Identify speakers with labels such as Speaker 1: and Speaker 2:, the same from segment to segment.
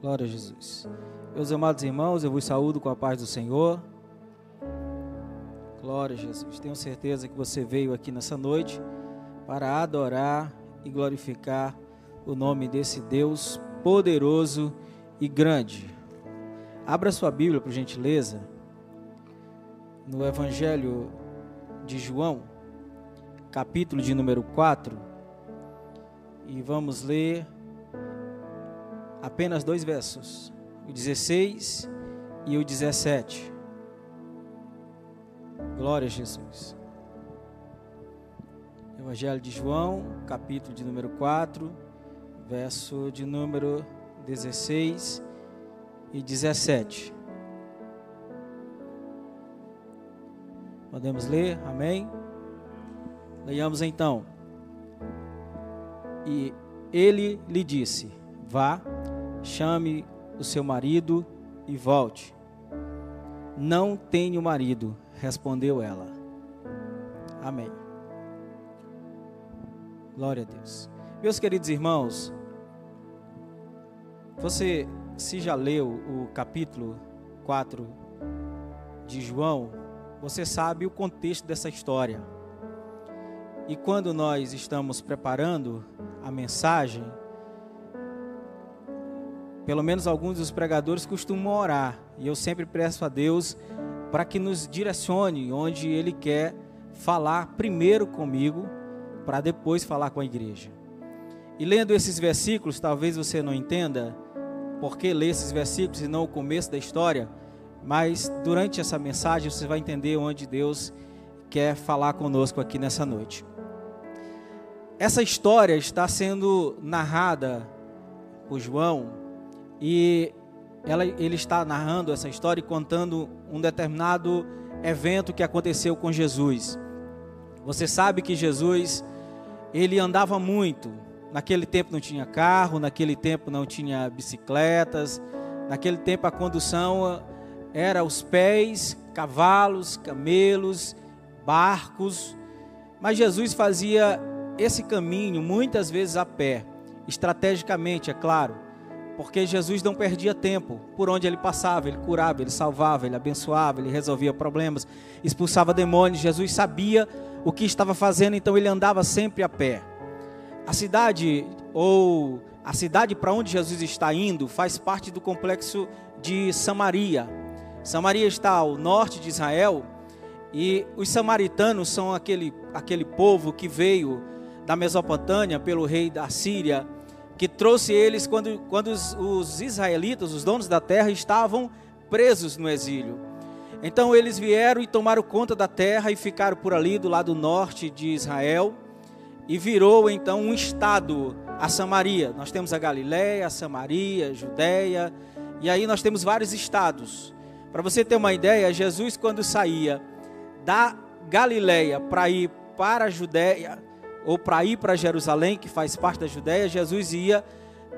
Speaker 1: Glória a Jesus. Meus amados irmãos, eu vos saúdo com a paz do Senhor. Glória a Jesus. Tenho certeza que você veio aqui nessa noite para adorar e glorificar o nome desse Deus poderoso e grande. Abra sua Bíblia, por gentileza, no Evangelho de João, capítulo de número 4, e vamos ler apenas 2 versos, o 16 e o 17. Glória a Jesus. Evangelho de João, capítulo de número 4, verso de número 16 e 17. Podemos ler? Amém? Leiamos então. E ele lhe disse: vá, chame o seu marido e volte. Não tenho marido, respondeu ela. Amém. Glória a Deus. Meus queridos irmãos, você se já leu o capítulo 4 de João, você sabe o contexto dessa história. E quando nós estamos preparando a mensagem, pelo menos alguns dos pregadores costumam orar, e eu sempre peço a Deus para que nos direcione onde Ele quer falar primeiro comigo, para depois falar com a igreja. E lendo esses versículos, talvez você não entenda por que ler esses versículos e não o começo da história, mas durante essa mensagem você vai entender onde Deus quer falar conosco aqui nessa noite. Essa história está sendo narrada por João, e ele está narrando essa história e contando um determinado evento que aconteceu com Jesus. Você sabe que Jesus, ele andava muito. Naquele tempo não tinha carro, naquele tempo não tinha bicicletas, naquele tempo a condução era os pés, cavalos, camelos, barcos. Mas Jesus fazia esse caminho muitas vezes a pé, estrategicamente, é claro, porque Jesus não perdia tempo. Por onde ele passava, ele curava, ele salvava, ele abençoava, ele resolvia problemas, expulsava demônios. Jesus sabia o que estava fazendo, então ele andava sempre a pé. A cidade para onde Jesus está indo faz parte do complexo de Samaria. Samaria está ao norte de Israel, e os samaritanos são aquele povo que veio da Mesopotâmia pelo rei da Síria, que trouxe eles quando os israelitas, os donos da terra, estavam presos no exílio. Então eles vieram e tomaram conta da terra e ficaram por ali do lado norte de Israel, e virou então um estado a Samaria. Nós temos a Galileia, a Samaria, a Judeia, e aí nós temos vários estados. Para você ter uma ideia, Jesus, quando saía da Galileia para ir para a Judeia, ou para ir para Jerusalém, que faz parte da Judeia, Jesus ia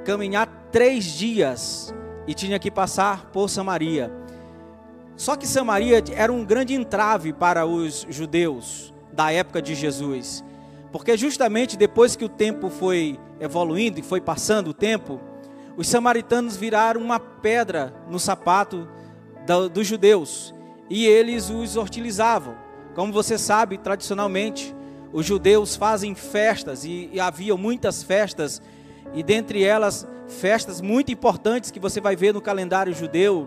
Speaker 1: caminhar 3 dias e tinha que passar por Samaria. Só que Samaria era um grande entrave para os judeus da época de Jesus, porque justamente depois que o tempo foi evoluindo e foi passando o tempo, os samaritanos viraram uma pedra no sapato dos judeus, e eles os hostilizavam. Como você sabe, tradicionalmente, os judeus fazem festas, e havia muitas festas, e dentre elas, festas muito importantes que você vai ver no calendário judeu.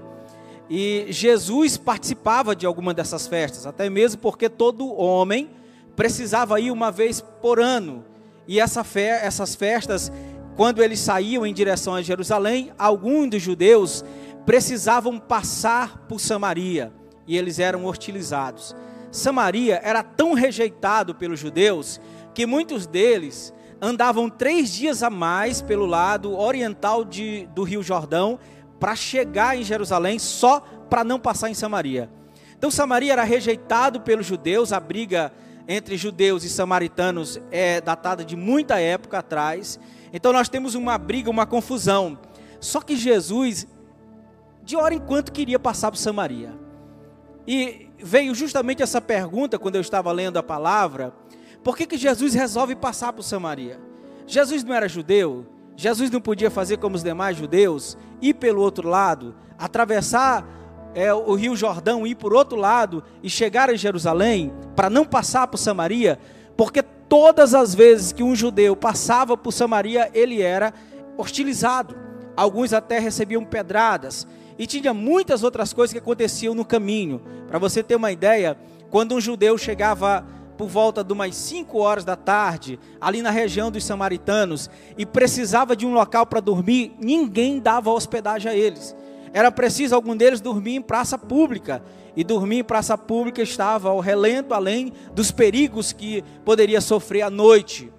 Speaker 1: E Jesus participava de alguma dessas festas, até mesmo porque todo homem precisava ir uma vez por ano. E essas festas, quando eles saíam em direção a Jerusalém, alguns dos judeus precisavam passar por Samaria, e eles eram hostilizados. Samaria era tão rejeitado pelos judeus que muitos deles andavam 3 dias a mais pelo lado oriental do Rio Jordão para chegar em Jerusalém, só para não passar em Samaria. Então Samaria era rejeitado pelos judeus. A briga entre judeus e samaritanos é datada de muita época atrás. Então nós temos uma briga, uma confusão. Só que Jesus, de hora em quando, queria passar por Samaria. E veio justamente essa pergunta quando eu estava lendo a palavra: por que Jesus resolve passar por Samaria? Jesus não era judeu? Jesus não podia fazer como os demais judeus, ir pelo outro lado, atravessar o rio Jordão, ir por outro lado e chegar em Jerusalém, para não passar por Samaria, porque todas as vezes que um judeu passava por Samaria, ele era hostilizado. Alguns até recebiam pedradas, e tinha muitas outras coisas que aconteciam no caminho. Para você ter uma ideia, quando um judeu chegava por volta de umas 5 horas da tarde, ali na região dos samaritanos, e precisava de um local para dormir, ninguém dava hospedagem a eles. Era preciso algum deles dormir em praça pública, e dormir em praça pública estava ao relento, além dos perigos que poderia sofrer à noite.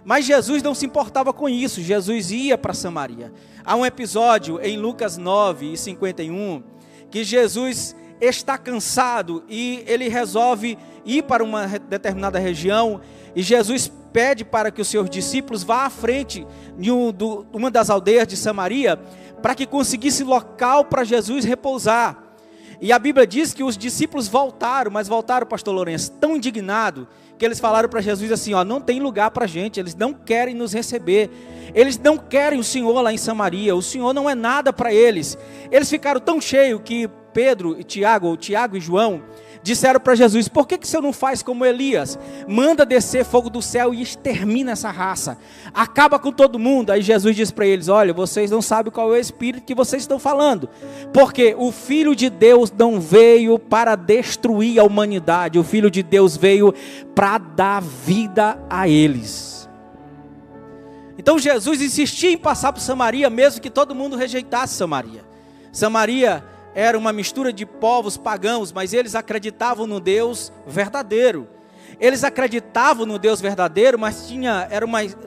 Speaker 1: Mas Jesus não se importava com isso, Jesus ia para Samaria. Há um episódio em Lucas 9:51, que Jesus está cansado e ele resolve ir para uma determinada região, e Jesus pede para que os seus discípulos vá à frente de uma das aldeias de Samaria, para que conseguisse local para Jesus repousar. E a Bíblia diz que os discípulos voltaram, mas voltaram, pastor Lourenço, tão indignados, que eles falaram para Jesus assim, não tem lugar para a gente, eles não querem nos receber, eles não querem o Senhor lá em Samaria, o Senhor não é nada para eles. Eles ficaram tão cheios que Pedro e Tiago, ou Tiago e João, disseram para Jesus, por que o Senhor não faz como Elias? Manda descer fogo do céu e extermina essa raça, acaba com todo mundo. Aí Jesus diz para eles, olha, vocês não sabem qual é o espírito que vocês estão falando, porque o Filho de Deus não veio para destruir a humanidade, o Filho de Deus veio para dar vida a eles. Então Jesus insistia em passar por Samaria, mesmo que todo mundo rejeitasse Samaria. Samaria era uma mistura de povos pagãos, mas eles acreditavam no Deus verdadeiro. Eles acreditavam no Deus verdadeiro, mas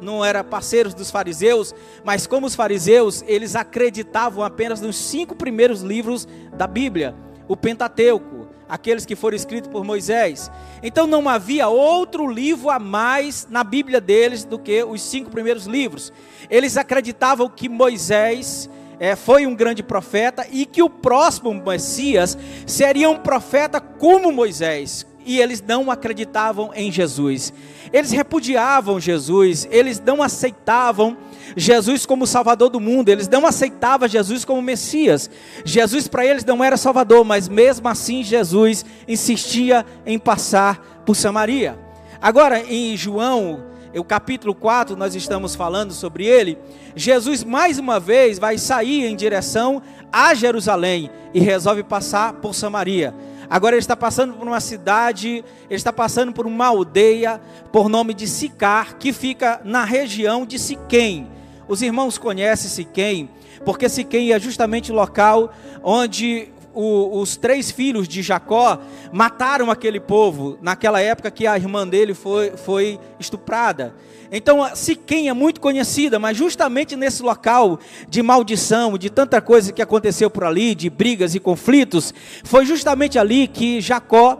Speaker 1: não eram parceiros dos fariseus, mas como os fariseus, eles acreditavam apenas nos 5 primeiros livros da Bíblia, o Pentateuco, aqueles que foram escritos por Moisés. Então não havia outro livro a mais na Bíblia deles do que os 5 primeiros livros. Eles acreditavam que Moisés foi um grande profeta e que o próximo Messias seria um profeta como Moisés, e eles não acreditavam em Jesus. Eles repudiavam Jesus, eles não aceitavam Jesus como Salvador do mundo, eles não aceitavam Jesus como Messias. Jesus para eles não era Salvador, mas mesmo assim Jesus insistia em passar por Samaria. Agora em João, o capítulo 4, nós estamos falando sobre ele. Jesus mais uma vez vai sair em direção a Jerusalém e resolve passar por Samaria. Agora ele está passando por uma cidade, ele está passando por uma aldeia por nome de Sicar, que fica na região de Siquém. Os irmãos conhecem Siquém, porque Siquém é justamente o local onde os 3 filhos de Jacó mataram aquele povo, naquela época que a irmã dele foi estuprada. Então Siquém é muito conhecida, mas justamente nesse local de maldição, de tanta coisa que aconteceu por ali, de brigas e conflitos, foi justamente ali que Jacó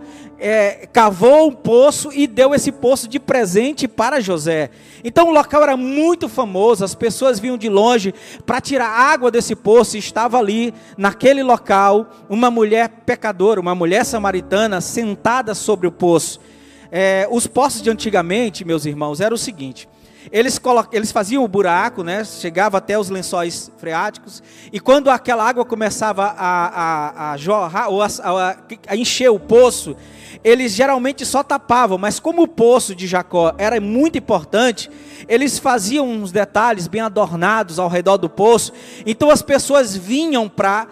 Speaker 1: cavou um poço e deu esse poço de presente para José. Então o local era muito famoso, as pessoas vinham de longe para tirar água desse poço, e estava ali, naquele local, uma mulher pecadora, uma mulher samaritana, sentada sobre o poço. Os poços de antigamente, meus irmãos, era o seguinte: eles faziam o buraco, né, chegava até os lençóis freáticos, e quando aquela água começava a jorrar, ou a encher o poço, eles geralmente só tapavam, mas como o poço de Jacó era muito importante, eles faziam uns detalhes bem adornados ao redor do poço, então as pessoas vinham para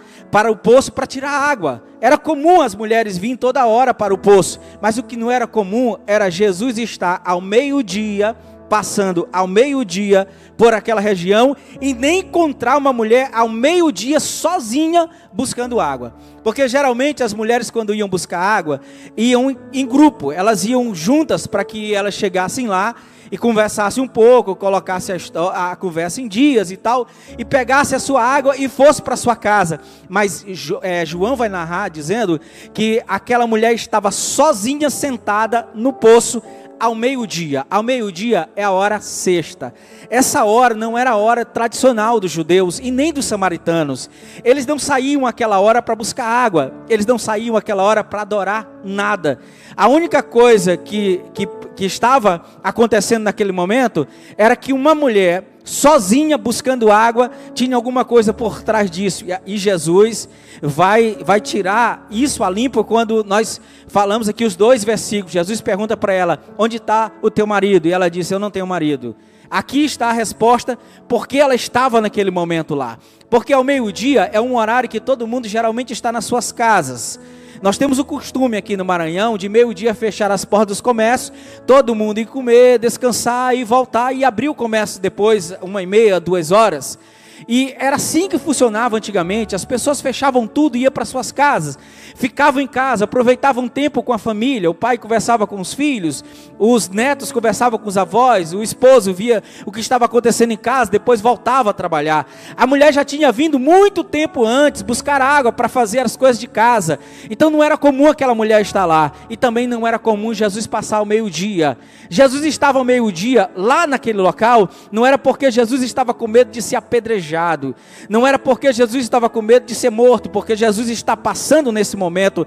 Speaker 1: o poço para tirar água. Era comum as mulheres virem toda hora para o poço, mas o que não era comum era Jesus estar ao meio-dia, passando ao meio-dia por aquela região, e nem encontrar uma mulher ao meio-dia sozinha buscando água. Porque geralmente as mulheres, quando iam buscar água, iam em grupo, elas iam juntas para que elas chegassem lá e conversassem um pouco, colocassem a conversa em dias e tal, e pegasse a sua água e fosse para sua casa. Mas João vai narrar dizendo que aquela mulher estava sozinha sentada no poço ao meio-dia. Ao meio-dia é a hora sexta. Essa hora não era a hora tradicional dos judeus e nem dos samaritanos. Eles não saíam aquela hora para buscar água, eles não saíam aquela hora para adorar nada. A única coisa que estava acontecendo naquele momento era que uma mulher sozinha buscando água, tinha alguma coisa por trás disso. E Jesus vai tirar isso a limpo quando nós falamos aqui os 2 versículos. Jesus pergunta para ela: onde está o teu marido? E ela disse: eu não tenho marido. Aqui está a resposta, porque ela estava naquele momento lá. Porque ao meio-dia é um horário que todo mundo geralmente está nas suas casas. Nós temos o costume aqui no Maranhão de meio-dia fechar as portas dos comércios, todo mundo ir comer, descansar e voltar e abrir o comércio depois, 1h30, 2 horas. E era assim que funcionava antigamente. As pessoas fechavam tudo e iam para suas casas, ficavam em casa, aproveitavam tempo com a família. O pai conversava com os filhos, os netos conversavam com os avós, o esposo via o que estava acontecendo em casa, depois voltava a trabalhar. A mulher já tinha vindo muito tempo antes buscar água para fazer as coisas de casa, então não era comum aquela mulher estar lá, e também não era comum Jesus passar ao meio-dia. Jesus estava ao meio-dia lá naquele local, não era porque Jesus estava com medo de se apedrejar, não era porque Jesus estava com medo de ser morto, porque Jesus está passando nesse momento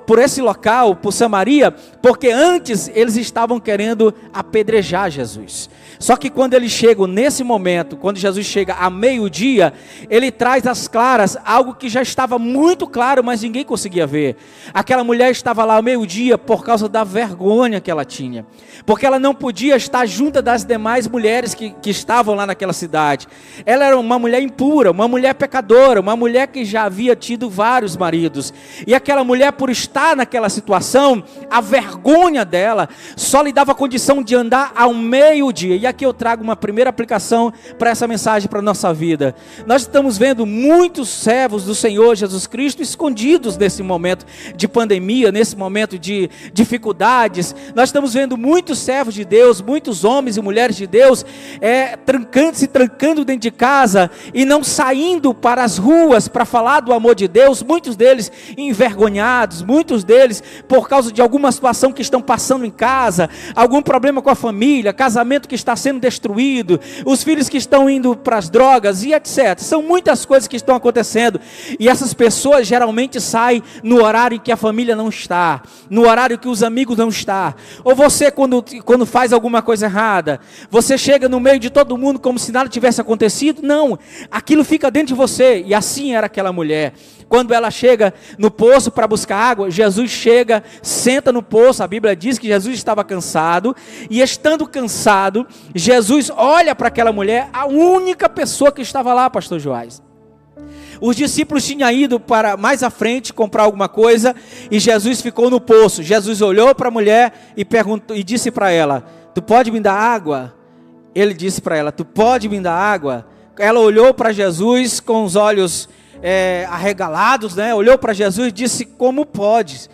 Speaker 1: por esse local, por Samaria, porque antes eles estavam querendo apedrejar Jesus. Só que quando eles chegam nesse momento, quando Jesus chega a meio-dia, ele traz às claras algo que já estava muito claro, mas ninguém conseguia ver. Aquela mulher estava lá ao meio-dia por causa da vergonha que ela tinha, porque ela não podia estar junto das demais mulheres que estavam lá naquela cidade. Ela era uma mulher impura, uma mulher pecadora, uma mulher que já havia tido vários maridos, e aquela mulher, por estar naquela situação, a vergonha dela só lhe dava condição de andar ao meio-dia. E aqui eu trago uma primeira aplicação para essa mensagem para a nossa vida. Nós estamos vendo muitos servos do Senhor Jesus Cristo escondidos nesse momento de pandemia, nesse momento de dificuldades. Nós estamos vendo muitos servos de Deus, muitos homens e mulheres de Deus se trancando dentro de casa e não saindo para as ruas para falar do amor de Deus. Muitos deles envergonhados, muitos deles por causa de alguma situação que estão passando em casa, algum problema com a família, casamento que está sendo destruído, os filhos que estão indo para as drogas e etc. São muitas coisas que estão acontecendo, e essas pessoas geralmente saem no horário em que a família não está, no horário que os amigos não estão. Ou você, quando faz alguma coisa errada, você chega no meio de todo mundo como se nada tivesse acontecido. Não, aquilo fica dentro de você. E assim era aquela mulher. Quando ela chega no poço para buscar água, Jesus chega, senta no poço. A Bíblia diz que Jesus estava cansado, e estando cansado, Jesus olha para aquela mulher, a única pessoa que estava lá, pastor Joás. Os discípulos tinham ido para mais à frente comprar alguma coisa, e Jesus ficou no poço. Jesus olhou para a mulher e disse para ela: tu pode me dar água? Ele disse para ela: tu pode me dar água? Ela olhou para Jesus com os olhos arregalados, né? Olhou para Jesus e disse: como podes,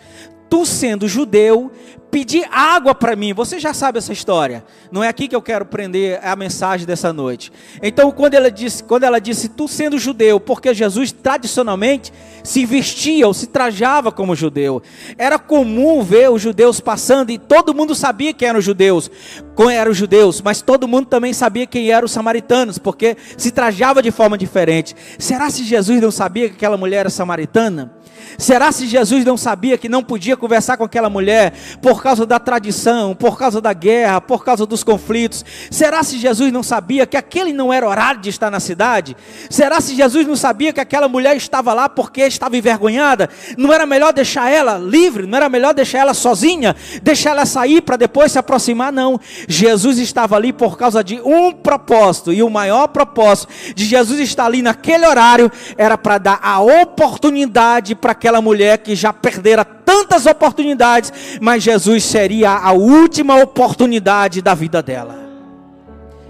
Speaker 1: tu sendo judeu, pedir água para mim? Você já sabe essa história, não é aqui que eu quero prender a mensagem dessa noite. Então quando ela disse tu sendo judeu, porque Jesus tradicionalmente se vestia ou se trajava como judeu, era comum ver os judeus passando, e todo mundo sabia quem eram os judeus, mas todo mundo também sabia quem eram os samaritanos, porque se trajava de forma diferente. Será se Jesus não sabia que aquela mulher era samaritana? Será se Jesus não sabia que não podia conversar com aquela mulher por causa da tradição, por causa da guerra, por causa dos conflitos? Será se Jesus não sabia que aquele não era horário de estar na cidade? Será se Jesus não sabia que aquela mulher estava lá porque estava envergonhada? Não era melhor deixar ela livre? Não era melhor deixar ela sozinha? Deixar ela sair para depois se aproximar? Não. Jesus estava ali por causa de um propósito, e o maior propósito de Jesus estar ali naquele horário era para dar a oportunidade para aquela mulher que já perdera tantas oportunidades, mas Jesus seria a última oportunidade da vida dela.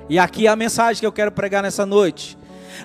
Speaker 1: E aqui é a mensagem que eu quero pregar nessa noite.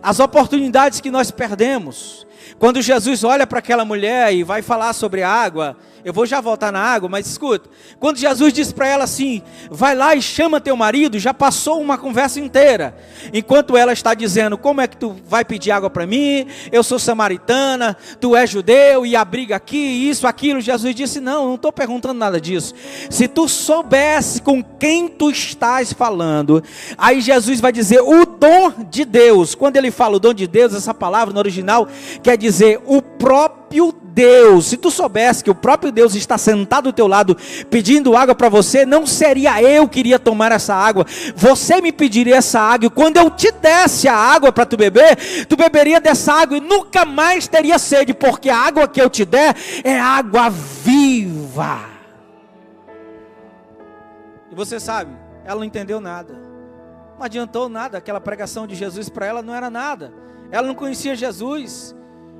Speaker 1: As oportunidades que nós perdemos, quando Jesus olha para aquela mulher e vai falar sobre a água, eu vou já voltar na água, mas escuta, quando Jesus disse para ela assim: vai lá e chama teu marido, já passou uma conversa inteira, enquanto ela está dizendo: como é que tu vai pedir água para mim? Eu sou samaritana, tu és judeu, e a briga aqui, isso, aquilo. Jesus disse: não estou perguntando nada disso. Se tu soubesse com quem tu estás falando, aí Jesus vai dizer: o dom de Deus. Quando ele fala o dom de Deus, essa palavra no original quer quer dizer o próprio Deus. Se tu soubesse que o próprio Deus está sentado do teu lado pedindo água para você, não seria eu que iria tomar essa água, você me pediria essa água, e quando eu te desse a água para tu beber, tu beberia dessa água e nunca mais teria sede, porque a água que eu te der é água viva. E você sabe, ela não entendeu nada, não adiantou nada, aquela pregação de Jesus para ela não era nada, ela não conhecia Jesus.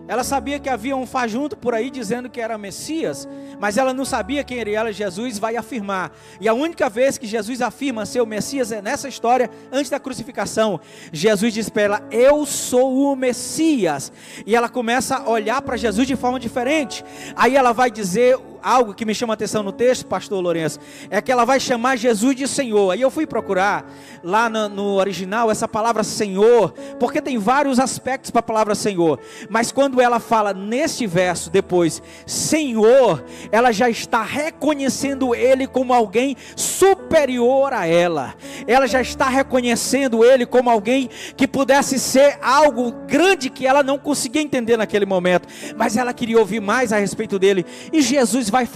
Speaker 1: Ela sabia que havia um fajuto por aí dizendo que era Messias, mas ela não sabia quem era. Jesus vai afirmar, e a única vez que Jesus afirma ser o Messias é nessa história, antes da crucificação. Jesus diz para ela: eu sou o Messias, e ela começa a olhar para Jesus de forma diferente. Aí ela vai dizer algo que me chama a atenção no texto, pastor Lourenço, é que ela vai chamar Jesus de Senhor. Aí eu fui procurar lá no original essa palavra Senhor, porque tem vários aspectos para a palavra Senhor, mas quando ela fala neste verso depois Senhor, ela já está reconhecendo Ele como alguém superior a ela. Ela já está reconhecendo Ele como alguém que pudesse ser algo grande que ela não conseguia entender naquele momento, mas ela queria ouvir mais a respeito dele. E Jesus vai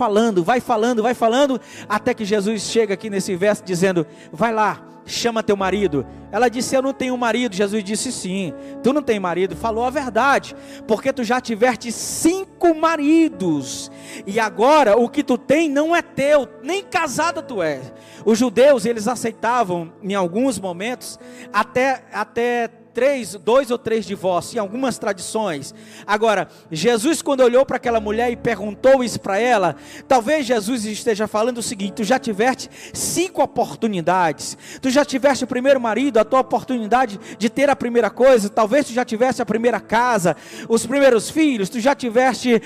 Speaker 1: falando, até que Jesus chega aqui nesse verso dizendo: vai lá, chama teu marido. Ela disse: eu não tenho marido. Jesus disse: sim, tu não tem marido, falou a verdade, porque tu já tiveste 5 maridos, e agora o que tu tem não é teu, nem casada tu és. Os judeus, eles aceitavam em alguns momentos até 2 ou 3 divórcios, em algumas tradições. Agora, Jesus, quando olhou para aquela mulher e perguntou isso para ela, talvez Jesus esteja falando o seguinte: tu já tiveste 5 oportunidades, tu já tiveste o primeiro marido, a tua oportunidade de ter a primeira coisa, talvez tu já tivesse a primeira casa, os primeiros filhos, tu já tiveste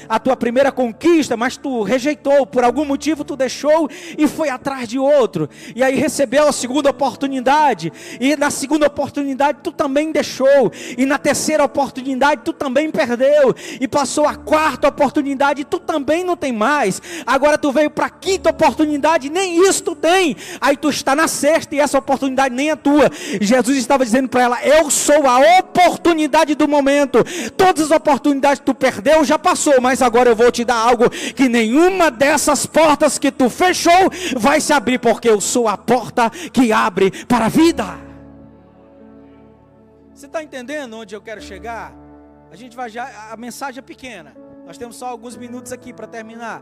Speaker 1: a tua primeira conquista, mas tu rejeitou, por algum motivo tu deixou e foi atrás de outro, e aí recebeu a segunda oportunidade, e na segunda oportunidade tu também deixou, e na terceira oportunidade tu também perdeu, e passou a 4ª oportunidade e tu também não tem mais. Agora tu veio para a 5ª oportunidade, nem isso tu tem, aí tu está na 6ª e essa oportunidade nem é tua. Jesus estava dizendo para ela: eu sou a oportunidade do momento. Todas as oportunidades que tu perdeu já passou, mas agora eu vou te dar algo que nenhuma dessas portas que tu fechou vai se abrir, porque eu sou a porta que abre para a vida. Você está entendendo onde eu quero chegar? A gente vai já, a mensagem é pequena, nós temos só alguns minutos aqui para terminar.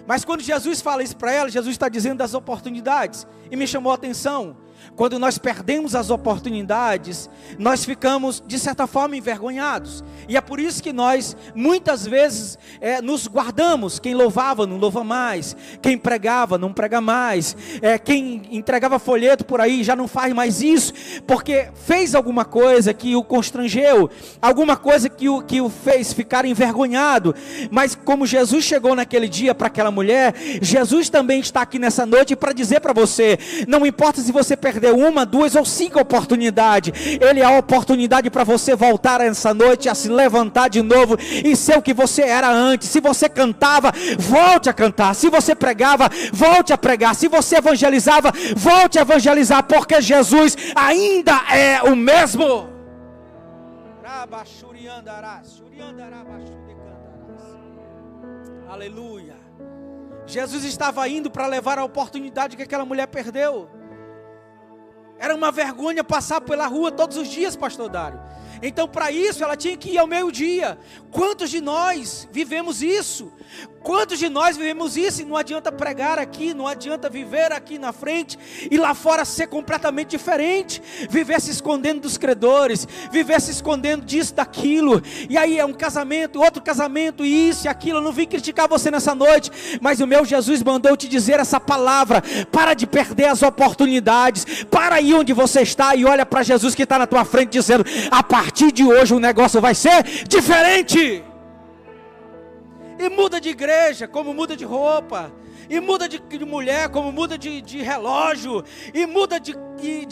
Speaker 1: Mas quando Jesus fala isso para ela, Jesus está dizendo das oportunidades, e me chamou a atenção. Quando nós perdemos as oportunidades, nós ficamos de certa forma envergonhados, e é por isso que nós muitas vezes nos guardamos. Quem louvava não louva mais, quem pregava não prega mais, quem entregava folheto por aí já não faz mais isso, porque fez alguma coisa que o constrangeu, alguma coisa que o fez ficar envergonhado. Mas como Jesus chegou naquele dia para aquela mulher, Jesus também está aqui nessa noite para dizer para você: não importa se você perdeu 1, 2 ou 5 oportunidades, Ele é a oportunidade para você voltar essa noite a se levantar de novo e ser o que você era antes. Se você cantava, volte a cantar. Se você pregava, volte a pregar. Se você evangelizava, volte a evangelizar, porque Jesus ainda é o mesmo. Aleluia. Jesus estava indo para levar a oportunidade que aquela mulher perdeu. Era uma vergonha passar pela rua todos os dias, pastor Dário. Então, para isso, ela tinha que ir ao meio-dia. Quantos de nós vivemos isso? Quantos de nós vivemos isso e não adianta pregar aqui, não adianta viver aqui na frente e lá fora ser completamente diferente, viver se escondendo dos credores, viver se escondendo disso, daquilo, e aí é um casamento, outro casamento, isso e aquilo. Eu não vim criticar você nessa noite, mas o meu Jesus mandou te dizer essa palavra: para de perder as oportunidades, para aí onde você está e olha para Jesus que está na tua frente dizendo: a partir de hoje o negócio vai ser diferente. E muda de igreja como muda de roupa, e muda de mulher, como muda de relógio, e muda de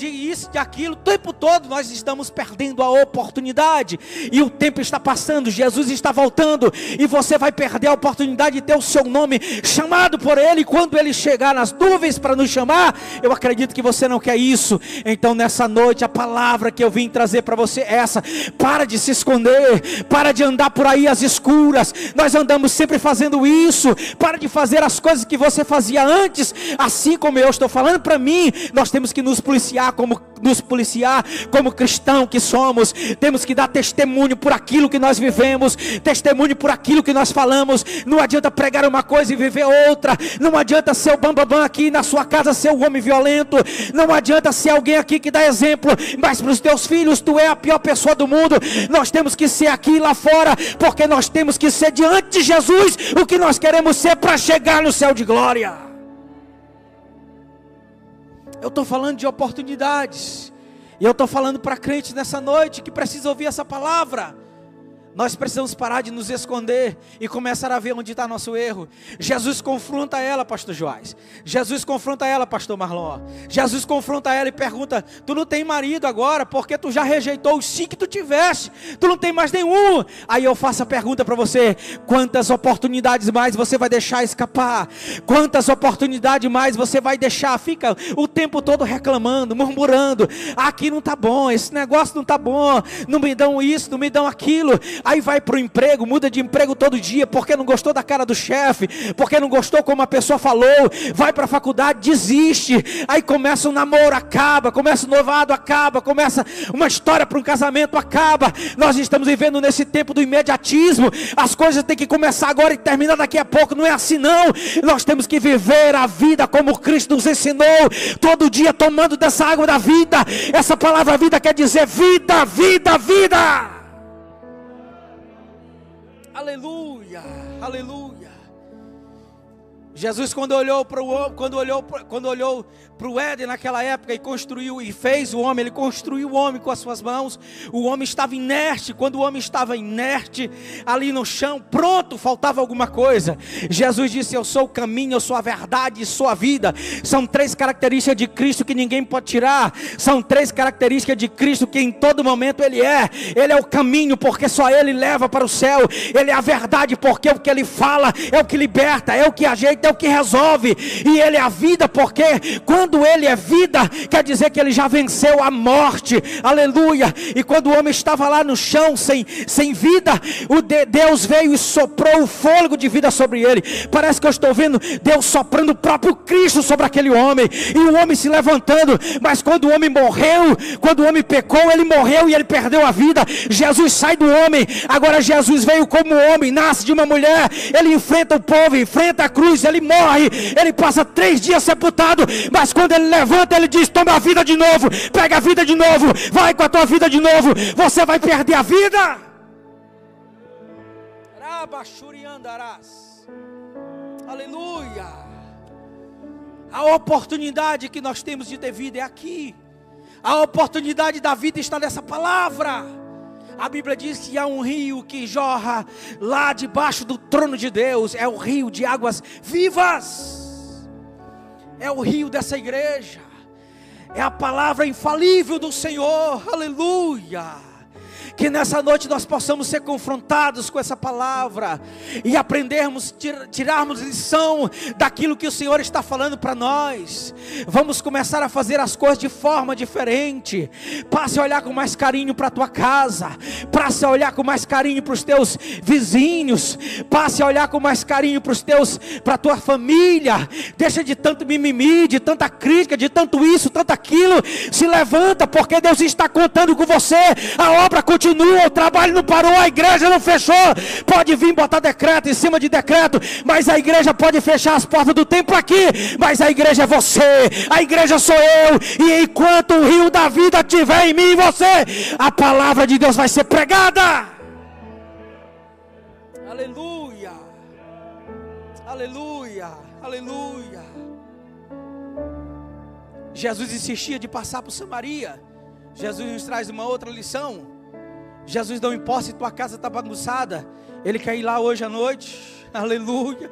Speaker 1: isso, de aquilo. O tempo todo nós estamos perdendo a oportunidade, e o tempo está passando, Jesus está voltando, e você vai perder a oportunidade de ter o seu nome chamado por Ele, e quando Ele chegar nas nuvens para nos chamar, eu acredito que você não quer isso. Então nessa noite, a palavra que eu vim trazer para você é essa: para de se esconder, para de andar por aí às escuras. Nós andamos sempre fazendo isso. Para de fazer as coisas que você fazia antes. Assim como eu estou falando para mim, nós temos que nos policiar como cristão que somos. Temos que dar testemunho por aquilo que nós vivemos, testemunho por aquilo que nós falamos. Não adianta pregar uma coisa e viver outra. Não adianta ser o bambambam aqui na sua casa, ser o homem violento. Não adianta ser alguém aqui que dá exemplo, mas para os teus filhos tu é a pior pessoa do mundo. Nós temos que ser aqui e lá fora, porque nós temos que ser diante de Jesus o que nós queremos ser para chegar no céu de glória. Eu estou falando de oportunidades, e eu estou falando para crentes nessa noite que precisam ouvir essa palavra. Nós precisamos parar de nos esconder e começar a ver onde está nosso erro. Jesus confronta ela, pastor Joás. Jesus confronta ela, pastor Marlon. Jesus confronta ela e pergunta: tu não tem marido agora, porque tu já rejeitou os 5 que tu tiveste, tu não tem mais nenhum. Aí eu faço a pergunta para você: quantas oportunidades mais você vai deixar escapar? Quantas oportunidades mais você vai deixar? Fica o tempo todo reclamando, murmurando: aqui não está bom, esse negócio não está bom, não me dão isso, não me dão aquilo. Aí vai para o emprego, muda de emprego todo dia, porque não gostou da cara do chefe, porque não gostou como a pessoa falou. Vai para a faculdade, desiste. Aí começa um namoro, acaba. Começa um noivado, acaba. Começa uma história para um casamento, acaba. Nós estamos vivendo nesse tempo do imediatismo. As coisas têm que começar agora e terminar daqui a pouco. Não é assim não. Nós temos que viver a vida como Cristo nos ensinou, todo dia tomando dessa água da vida. Essa palavra vida quer dizer vida, vida, vida. Aleluia, aleluia. Jesus, quando olhou para o Éden naquela época e construiu e fez o homem, Ele construiu o homem com as suas mãos. O homem estava inerte. Quando o homem estava inerte ali no chão, pronto, faltava alguma coisa. Jesus disse: eu sou o caminho, eu sou a verdade e sou a vida. São 3 características de Cristo que ninguém pode tirar. São 3 características de Cristo que em todo momento Ele é. Ele é o caminho, porque só Ele leva para o céu. Ele é a verdade, porque o que Ele fala é o que liberta, é o que ajeita, é o que resolve. E Ele é a vida, porque quando Ele é vida, quer dizer que Ele já venceu a morte. Aleluia. E quando o homem estava lá no chão sem vida, Deus veio e soprou o fôlego de vida sobre ele. Parece que eu estou vendo Deus soprando o próprio Cristo sobre aquele homem, e o homem se levantando. Mas quando o homem morreu, quando o homem pecou, ele morreu e ele perdeu a vida. Jesus sai do homem. Agora Jesus veio como homem, nasce de uma mulher. Ele enfrenta o povo, enfrenta a cruz, ele morre, ele passa 3 dias sepultado, mas quando ele levanta, ele diz: toma a vida de novo, pega a vida de novo, vai com a tua vida de novo. Você vai perder a vida. Aleluia. A oportunidade que nós temos de ter vida é aqui. A oportunidade da vida está nessa palavra. A Bíblia diz que há um rio que jorra lá debaixo do trono de Deus. É o rio de águas vivas. É o rio dessa igreja. É a palavra infalível do Senhor. Aleluia. Que nessa noite nós possamos ser confrontados com essa palavra e aprendermos, tirarmos lição daquilo que o Senhor está falando para nós. Vamos começar a fazer as coisas de forma diferente. Passe a olhar com mais carinho para a tua casa. Passe a olhar com mais carinho para os teus vizinhos. Passe a olhar com mais carinho para a tua família. Deixa de tanto mimimi, de tanta crítica, de tanto isso, tanto aquilo. Se levanta, porque Deus está contando com você. A obra continua, o trabalho não parou, a igreja não fechou. Pode vir botar decreto em cima de decreto, mas a igreja pode fechar as portas do templo aqui, mas a igreja é você, a igreja sou eu. E enquanto o rio da vida estiver em mim e você, a palavra de Deus vai ser pregada. Aleluia, aleluia, aleluia. Jesus insistia de passar por Samaria. Jesus nos traz uma outra lição. Jesus não importa se tua casa está bagunçada, Ele quer ir lá hoje à noite. Aleluia.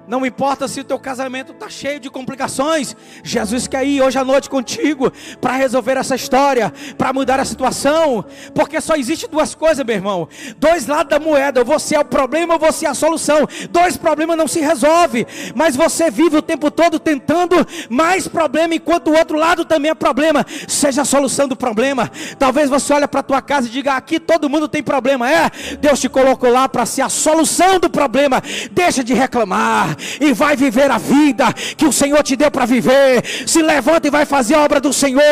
Speaker 1: Não importa se o teu casamento está cheio de complicações, Jesus quer ir hoje à noite contigo para resolver essa história, para mudar a situação, porque só existe duas coisas, meu irmão, dois lados da moeda: ou você é o problema ou você é a solução. Dois problemas não se resolve, mas você vive o tempo todo tentando mais problema, enquanto o outro lado também é problema. Seja a solução do problema. Talvez você olhe para a tua casa e diga: aqui todo mundo tem problema. Deus te colocou lá para ser a solução do problema. Deixa de reclamar e vai viver a vida que o Senhor te deu para viver. Se levanta e vai fazer a obra do Senhor,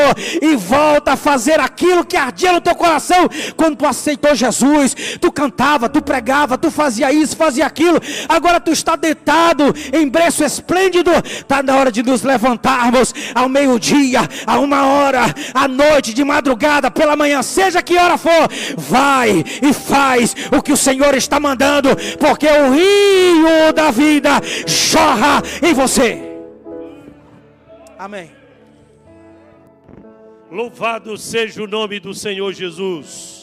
Speaker 1: e volta a fazer aquilo que ardia no teu coração quando tu aceitou Jesus. Tu cantava, tu pregava, tu fazia isso, fazia aquilo. Agora tu está deitado em berço esplêndido. Está na hora de nos levantarmos ao meio-dia, a 1h, à noite, de madrugada, pela manhã, seja que hora for. Vai e faz o que o Senhor está mandando, porque o rio da vida jorra em você. Amém.
Speaker 2: Louvado seja o nome do Senhor Jesus.